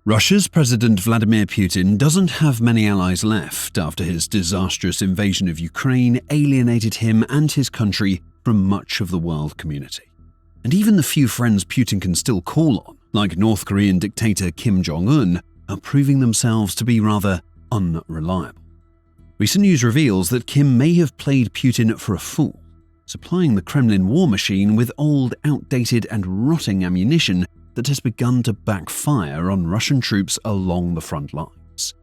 Russia's President Vladimir Putin doesn't have many allies left after his disastrous invasion of Ukraine alienated him and his country from much of the world community. And even the few friends Putin can still call on, like North Korean dictator Kim Jong-un, are proving themselves to be rather unreliable. Recent news reveals that Kim may have played Putin for a fool, supplying the Kremlin war machine with old, outdated and rotting ammunition that has begun to backfire on Russian troops along the front lines.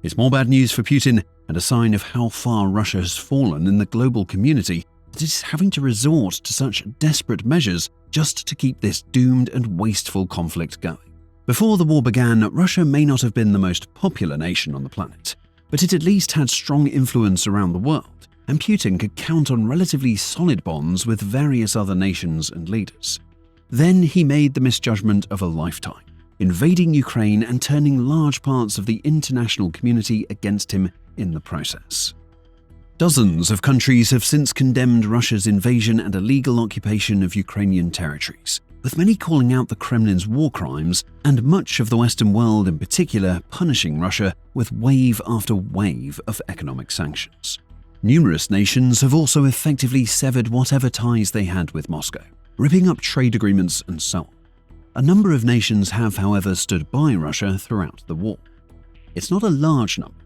It's more bad news for Putin and a sign of how far Russia has fallen in the global community that it is having to resort to such desperate measures just to keep this doomed and wasteful conflict going. Before the war began, Russia may not have been the most popular nation on the planet, but it at least had strong influence around the world, and Putin could count on relatively solid bonds with various other nations and leaders. Then he made the misjudgment of a lifetime, invading Ukraine and turning large parts of the international community against him in the process. Dozens of countries have since condemned Russia's invasion and illegal occupation of Ukrainian territories, with many calling out the Kremlin's war crimes and much of the Western world in particular punishing Russia with wave after wave of economic sanctions. Numerous nations have also effectively severed whatever ties they had with Moscow, ripping up trade agreements and so on. A number of nations have, however, stood by Russia throughout the war. It's not a large number.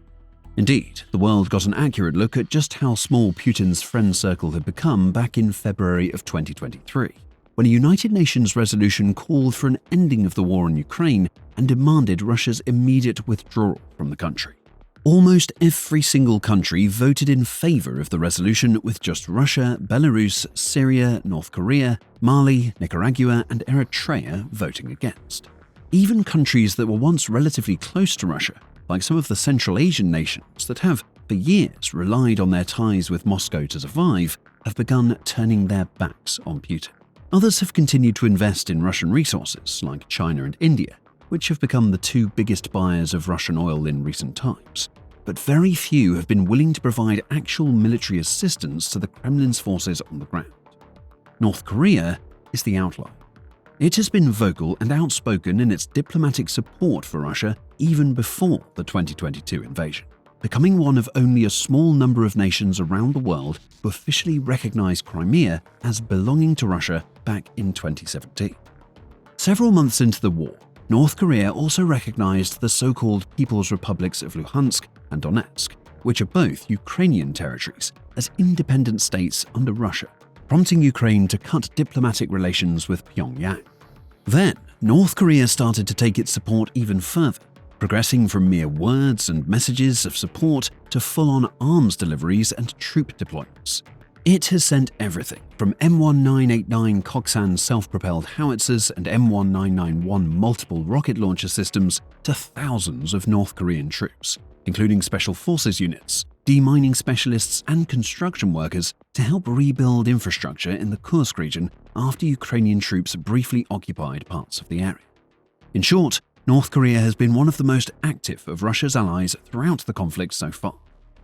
Indeed, the world got an accurate look at just how small Putin's friend circle had become back in February of 2023, when a United Nations resolution called for an ending of the war in Ukraine and demanded Russia's immediate withdrawal from the country. Almost every single country voted in favor of the resolution, with just Russia, Belarus, Syria, North Korea, Mali, Nicaragua, and Eritrea voting against. Even countries that were once relatively close to Russia, like some of the Central Asian nations that have, for years, relied on their ties with Moscow to survive, have begun turning their backs on Putin. Others have continued to invest in Russian resources, like China and India, which have become the two biggest buyers of Russian oil in recent times. But very few have been willing to provide actual military assistance to the Kremlin's forces on the ground. North Korea is the outlier. It has been vocal and outspoken in its diplomatic support for Russia even before the 2022 invasion, becoming one of only a small number of nations around the world who officially recognized Crimea as belonging to Russia back in 2017. Several months into the war, North Korea also recognized the so-called People's Republics of Luhansk and Donetsk, which are both Ukrainian territories, as independent states under Russia, prompting Ukraine to cut diplomatic relations with Pyongyang. Then, North Korea started to take its support even further, progressing from mere words and messages of support to full-on arms deliveries and troop deployments. It has sent everything from M1989 Koksan self-propelled howitzers and M1991 multiple rocket launcher systems to thousands of North Korean troops, including special forces units, demining specialists and construction workers to help rebuild infrastructure in the Kursk region after Ukrainian troops briefly occupied parts of the area. In short, North Korea has been one of the most active of Russia's allies throughout the conflict so far,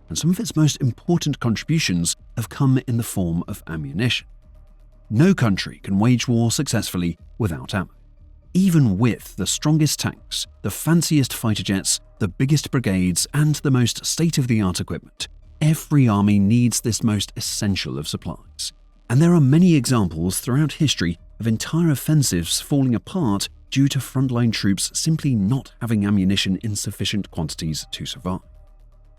and some of its most important contributions have come in the form of ammunition. No country can wage war successfully without ammo. Even with the strongest tanks, the fanciest fighter jets, the biggest brigades, and the most state-of-the-art equipment, every army needs this most essential of supplies. And there are many examples throughout history of entire offensives falling apart due to frontline troops simply not having ammunition in sufficient quantities to survive.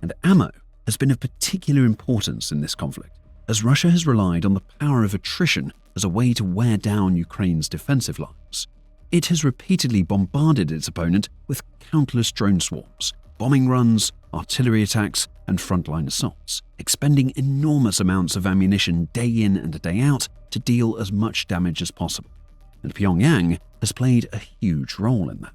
And ammo has been of particular importance in this conflict, as Russia has relied on the power of attrition as a way to wear down Ukraine's defensive lines. It has repeatedly bombarded its opponent with countless drone swarms, bombing runs, artillery attacks, and frontline assaults, expending enormous amounts of ammunition day in and day out to deal as much damage as possible. And Pyongyang has played a huge role in that.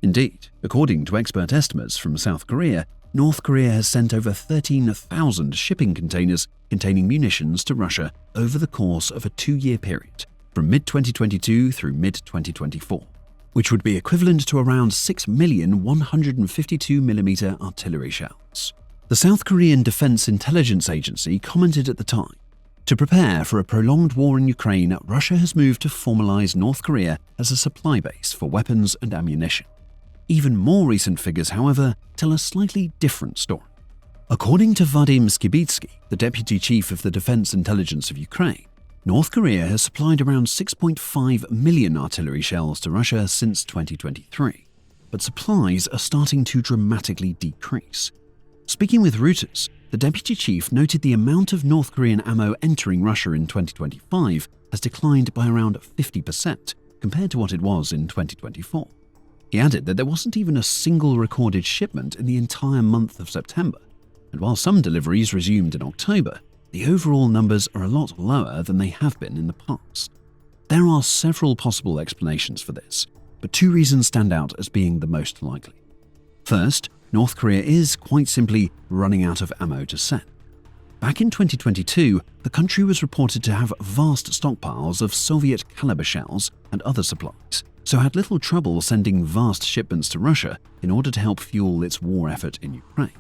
Indeed, according to expert estimates from South Korea, North Korea has sent over 13,000 shipping containers containing munitions to Russia over the course of a 2-year period, from mid-2022 through mid-2024, which would be equivalent to around 6 million 152mm artillery shells. The South Korean Defense Intelligence Agency commented at the time, "To prepare for a prolonged war in Ukraine, Russia has moved to formalize North Korea as a supply base for weapons and ammunition. Even more recent figures, however, tell a slightly different story. According to Vadim Skibitsky, the deputy chief of the Defense Intelligence of Ukraine, North Korea has supplied around 6.5 million artillery shells to Russia since 2023, but supplies are starting to dramatically decrease. Speaking with Reuters, the deputy chief noted the amount of North Korean ammo entering Russia in 2025 has declined by around 50% compared to what it was in 2024. He added that there wasn't even a single recorded shipment in the entire month of September, and while some deliveries resumed in October, the overall numbers are a lot lower than they have been in the past. There are several possible explanations for this, but two reasons stand out as being the most likely. First, North Korea is, quite simply, running out of ammo to send. Back in 2022, the country was reported to have vast stockpiles of Soviet-caliber shells and other supplies, so had little trouble sending vast shipments to Russia in order to help fuel its war effort in Ukraine.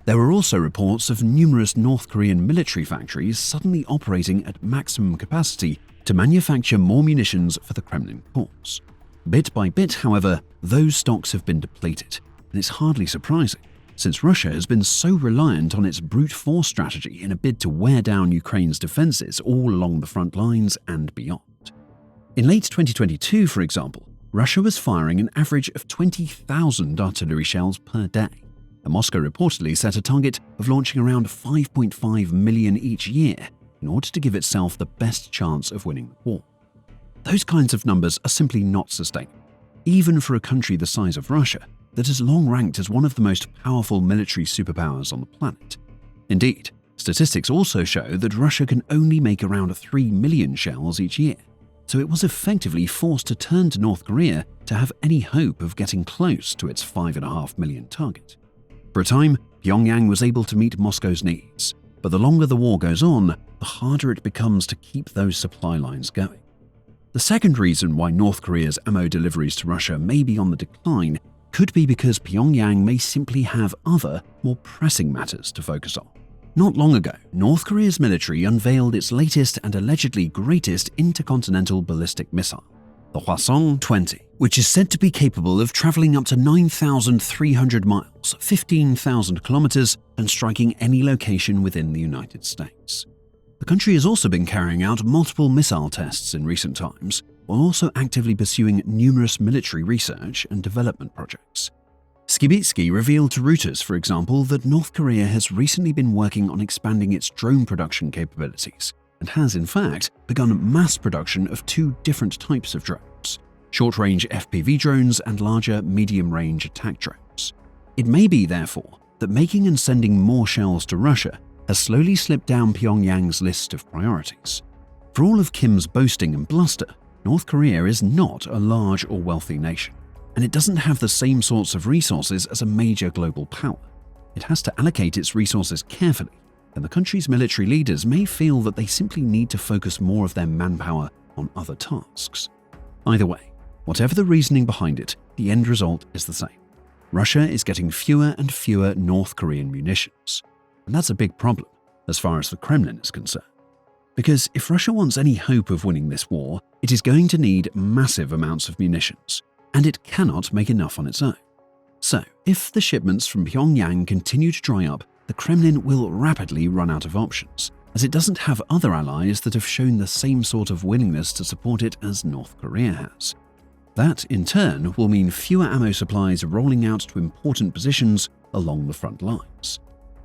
There were also reports of numerous North Korean military factories suddenly operating at maximum capacity to manufacture more munitions for the Kremlin cause. Bit by bit, however, those stocks have been depleted, and it's hardly surprising, since Russia has been so reliant on its brute force strategy in a bid to wear down Ukraine's defenses all along the front lines and beyond. In late 2022, for example, Russia was firing an average of 20,000 artillery shells per day, and Moscow reportedly set a target of launching around 5.5 million each year in order to give itself the best chance of winning the war. Those kinds of numbers are simply not sustainable, even for a country the size of Russia that is long ranked as one of the most powerful military superpowers on the planet. Indeed, statistics also show that Russia can only make around 3 million shells each year, so it was effectively forced to turn to North Korea to have any hope of getting close to its 5.5 million target. For a time, Pyongyang was able to meet Moscow's needs, but the longer the war goes on, the harder it becomes to keep those supply lines going. The second reason why North Korea's ammo deliveries to Russia may be on the decline could be because Pyongyang may simply have other, more pressing matters to focus on. Not long ago, North Korea's military unveiled its latest and allegedly greatest intercontinental ballistic missile, the Hwasong-20, which is said to be capable of traveling up to 9,300 miles, 15,000 kilometers, and striking any location within the United States. The country has also been carrying out multiple missile tests in recent times, while also actively pursuing numerous military research and development projects. Skibitsky revealed to Reuters, for example, that North Korea has recently been working on expanding its drone production capabilities, and has in fact begun mass production of two different types of drones: short-range FPV drones and larger medium-range attack drones. It may be, therefore, that making and sending more shells to Russia has slowly slipped down Pyongyang's list of priorities. For all of Kim's boasting and bluster, North Korea is not a large or wealthy nation, and it doesn't have the same sorts of resources as a major global power. It has to allocate its resources carefully, and the country's military leaders may feel that they simply need to focus more of their manpower on other tasks. Either way, whatever the reasoning behind it, the end result is the same. Russia is getting fewer and fewer North Korean munitions, and that's a big problem as far as the Kremlin is concerned. Because if Russia wants any hope of winning this war, it is going to need massive amounts of munitions, and it cannot make enough on its own. So, if the shipments from Pyongyang continue to dry up, the Kremlin will rapidly run out of options, as it doesn't have other allies that have shown the same sort of willingness to support it as North Korea has. That, in turn, will mean fewer ammo supplies rolling out to important positions along the front lines.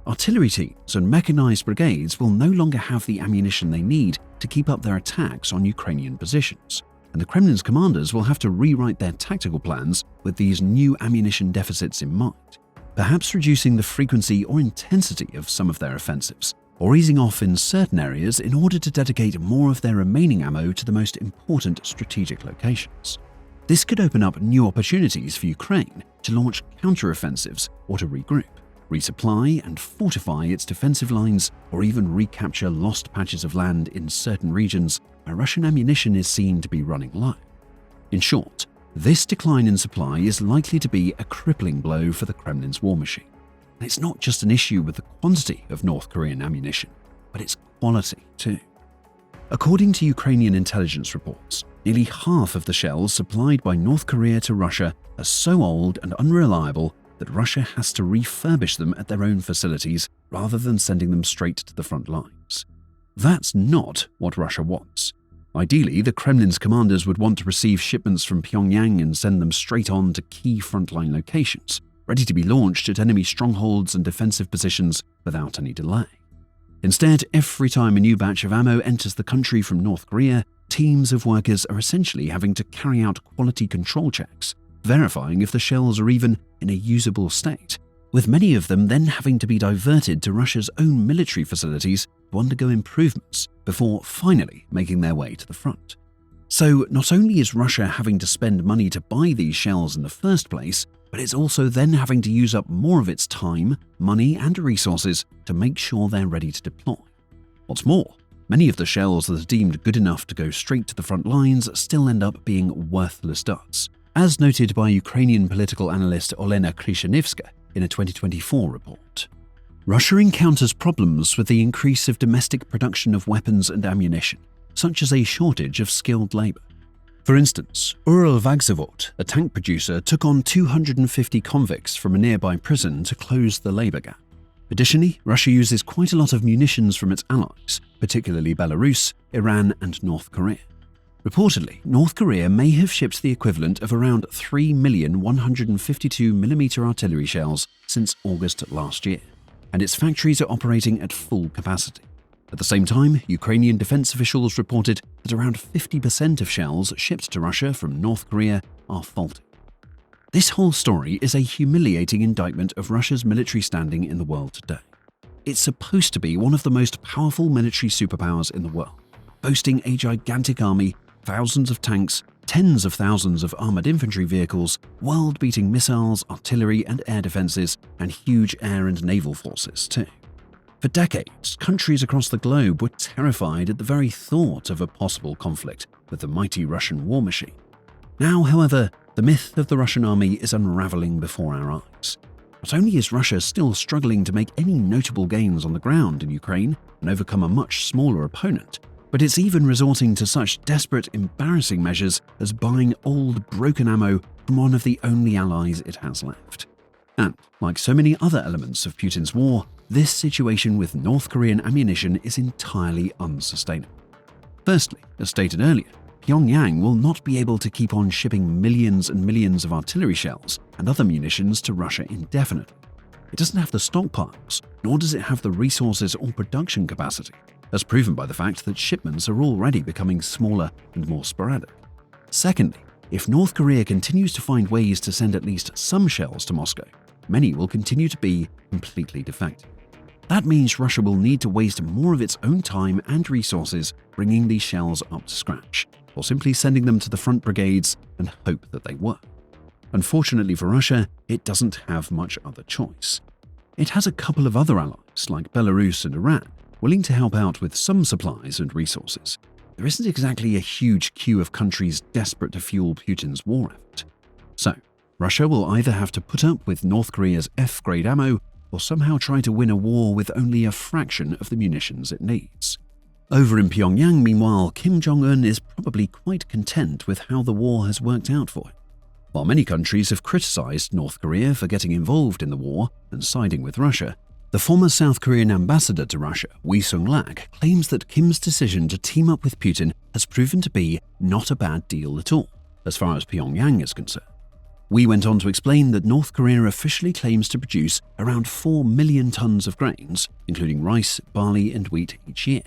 Artillery teams and mechanized brigades will no longer have the ammunition they need to keep up their attacks on Ukrainian positions, and the Kremlin's commanders will have to rewrite their tactical plans with these new ammunition deficits in mind, perhaps reducing the frequency or intensity of some of their offensives, or easing off in certain areas in order to dedicate more of their remaining ammo to the most important strategic locations. This could open up new opportunities for Ukraine to launch counteroffensives or to regroup, resupply and fortify its defensive lines, or even recapture lost patches of land in certain regions where Russian ammunition is seen to be running low. In short, this decline in supply is likely to be a crippling blow for the Kremlin's war machine. And it's not just an issue with the quantity of North Korean ammunition, but its quality too. According to Ukrainian intelligence reports, nearly half of the shells supplied by North Korea to Russia are so old and unreliable that Russia has to refurbish them at their own facilities rather than sending them straight to the front lines. That's not what Russia wants. Ideally, the Kremlin's commanders would want to receive shipments from Pyongyang and send them straight on to key frontline locations, ready to be launched at enemy strongholds and defensive positions without any delay. Instead, every time a new batch of ammo enters the country from North Korea, teams of workers are essentially having to carry out quality control checks, verifying if the shells are even in a usable state, with many of them then having to be diverted to Russia's own military facilities to undergo improvements before finally making their way to the front. So not only is Russia having to spend money to buy these shells in the first place, but it's also then having to use up more of its time, money, and resources to make sure they're ready to deploy. What's more, many of the shells that are deemed good enough to go straight to the front lines still end up being worthless darts, as noted by Ukrainian political analyst Olena Kryshanivska in a 2024 report. Russia encounters problems with the increase of domestic production of weapons and ammunition, such as a shortage of skilled labor. For instance, Uralvagzavod, a tank producer, took on 250 convicts from a nearby prison to close the labor gap. Additionally, Russia uses quite a lot of munitions from its allies, particularly Belarus, Iran, and North Korea. Reportedly, North Korea may have shipped the equivalent of around 3,152mm artillery shells since August last year, and its factories are operating at full capacity. At the same time, Ukrainian defense officials reported that around 50% of shells shipped to Russia from North Korea are faulty. This whole story is a humiliating indictment of Russia's military standing in the world today. It's supposed to be one of the most powerful military superpowers in the world, boasting a gigantic army, thousands of tanks, tens of thousands of armored infantry vehicles, world-beating missiles, artillery and air defenses, and huge air and naval forces too. For decades, countries across the globe were terrified at the very thought of a possible conflict with the mighty Russian war machine. Now, however, the myth of the Russian army is unraveling before our eyes. Not only is Russia still struggling to make any notable gains on the ground in Ukraine and overcome a much smaller opponent, but it's even resorting to such desperate, embarrassing measures as buying old, broken ammo from one of the only allies it has left. And, like so many other elements of Putin's war, this situation with North Korean ammunition is entirely unsustainable. Firstly, as stated earlier, Pyongyang will not be able to keep on shipping millions and millions of artillery shells and other munitions to Russia indefinitely. It doesn't have the stockpiles, nor does it have the resources or production capacity, as proven by the fact that shipments are already becoming smaller and more sporadic. Secondly, if North Korea continues to find ways to send at least some shells to Moscow, many will continue to be completely defective. That means Russia will need to waste more of its own time and resources bringing these shells up to scratch, or simply sending them to the front brigades and hope that they work. Unfortunately for Russia, it doesn't have much other choice. It has a couple of other allies, like Belarus and Iran, willing to help out with some supplies and resources. There isn't exactly a huge queue of countries desperate to fuel Putin's war effort. So, Russia will either have to put up with North Korea's F-grade ammo or somehow try to win a war with only a fraction of the munitions it needs. Over in Pyongyang, meanwhile, Kim Jong-un is probably quite content with how the war has worked out for him. While many countries have criticized North Korea for getting involved in the war and siding with Russia, the former South Korean ambassador to Russia, Wi Sung-lak, claims that Kim's decision to team up with Putin has proven to be not a bad deal at all, as far as Pyongyang is concerned. Wi went on to explain that North Korea officially claims to produce around 4 million tons of grains, including rice, barley, and wheat each year.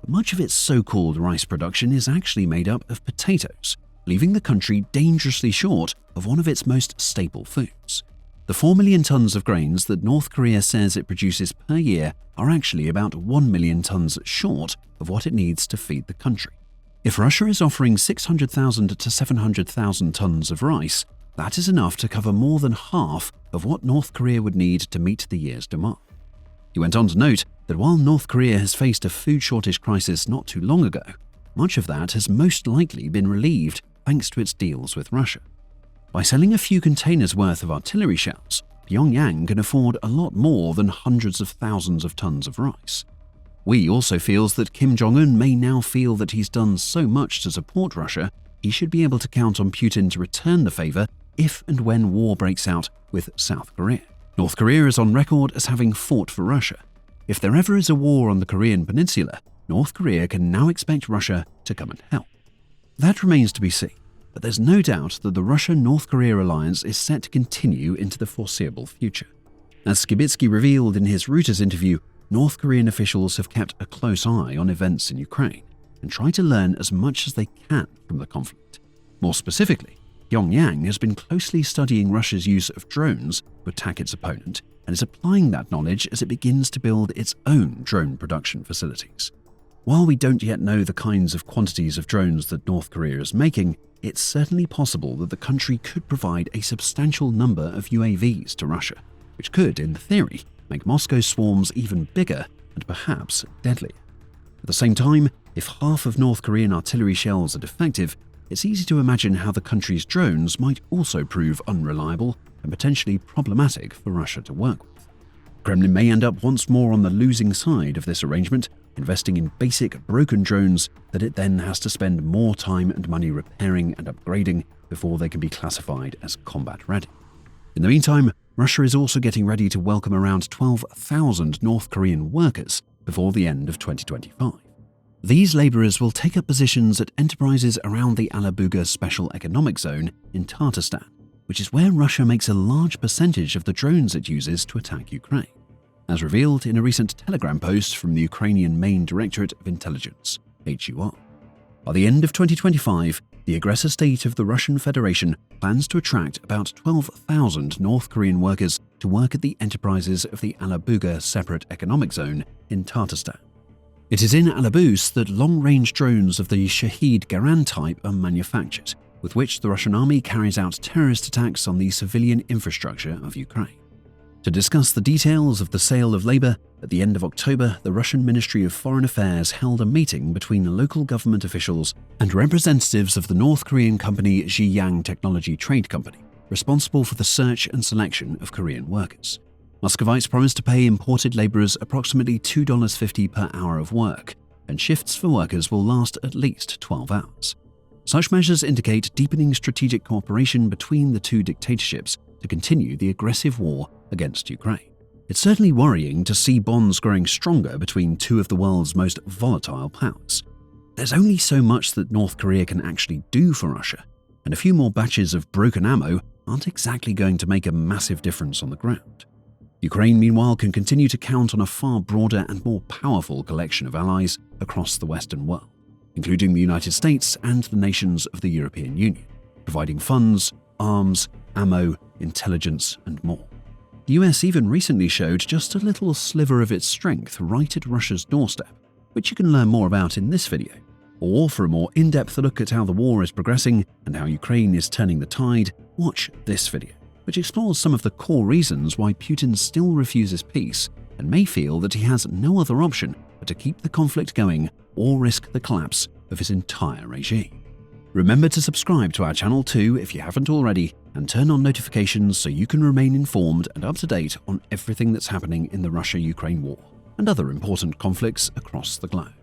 But much of its so-called rice production is actually made up of potatoes, leaving the country dangerously short of one of its most staple foods. The 4 million tons of grains that North Korea says it produces per year are actually about 1 million tons short of what it needs to feed the country. If Russia is offering 600,000 to 700,000 tons of rice, that is enough to cover more than half of what North Korea would need to meet the year's demand. He went on to note that while North Korea has faced a food shortage crisis not too long ago, much of that has most likely been relieved thanks to its deals with Russia. By selling a few containers worth of artillery shells, Pyongyang can afford a lot more than hundreds of thousands of tons of rice. Wei also feels that Kim Jong-un may now feel that he's done so much to support Russia, he should be able to count on Putin to return the favor if and when war breaks out with South Korea. North Korea is on record as having fought for Russia. If there ever is a war on the Korean peninsula, North Korea can now expect Russia to come and help. That remains to be seen, but there's no doubt that the Russia-North Korea alliance is set to continue into the foreseeable future. As Skibitsky revealed in his Reuters interview, North Korean officials have kept a close eye on events in Ukraine and try to learn as much as they can from the conflict. More specifically, Pyongyang has been closely studying Russia's use of drones to attack its opponent and is applying that knowledge as it begins to build its own drone production facilities. While we don't yet know the kinds of quantities of drones that North Korea is making, it's certainly possible that the country could provide a substantial number of UAVs to Russia, which could, in theory, make Moscow's swarms even bigger and perhaps deadlier. At the same time, if half of North Korean artillery shells are defective, it's easy to imagine how the country's drones might also prove unreliable and potentially problematic for Russia to work with. The Kremlin may end up once more on the losing side of this arrangement, investing in basic broken drones that it then has to spend more time and money repairing and upgrading before they can be classified as combat ready. In the meantime, Russia is also getting ready to welcome around 12,000 North Korean workers before the end of 2025. These laborers will take up positions at enterprises around the Alabuga Special Economic Zone in Tatarstan, which is where Russia makes a large percentage of the drones it uses to attack Ukraine, as revealed in a recent Telegram post from the Ukrainian Main Directorate of Intelligence, HUR. By the end of 2025, the aggressor state of the Russian Federation plans to attract about 12,000 North Korean workers to work at the enterprises of the Alabuga Separate Economic Zone in Tatarstan. It is in Alabuz that long-range drones of the Shahid Garan type are manufactured, with which the Russian army carries out terrorist attacks on the civilian infrastructure of Ukraine. To discuss the details of the sale of labor, at the end of October, the Russian Ministry of Foreign Affairs held a meeting between local government officials and representatives of the North Korean company Zhiyang Technology Trade Company, responsible for the search and selection of Korean workers. Muscovites promised to pay imported laborers approximately $2.50 per hour of work, and shifts for workers will last at least 12 hours. Such measures indicate deepening strategic cooperation between the two dictatorships to continue the aggressive war against Ukraine. It's certainly worrying to see bonds growing stronger between two of the world's most volatile powers. There's only so much that North Korea can actually do for Russia, and a few more batches of broken ammo aren't exactly going to make a massive difference on the ground. Ukraine, meanwhile, can continue to count on a far broader and more powerful collection of allies across the Western world, including the United States and the nations of the European Union, providing funds, arms, ammo, intelligence, and more. The US even recently showed just a little sliver of its strength right at Russia's doorstep, which you can learn more about in this video. Or for a more in-depth look at how the war is progressing and how Ukraine is turning the tide, watch this video, which explores some of the core reasons why Putin still refuses peace and may feel that he has no other option but to keep the conflict going or risk the collapse of his entire regime. Remember to subscribe to our channel too if you haven't already, and turn on notifications so you can remain informed and up to date on everything that's happening in the Russia-Ukraine war and other important conflicts across the globe.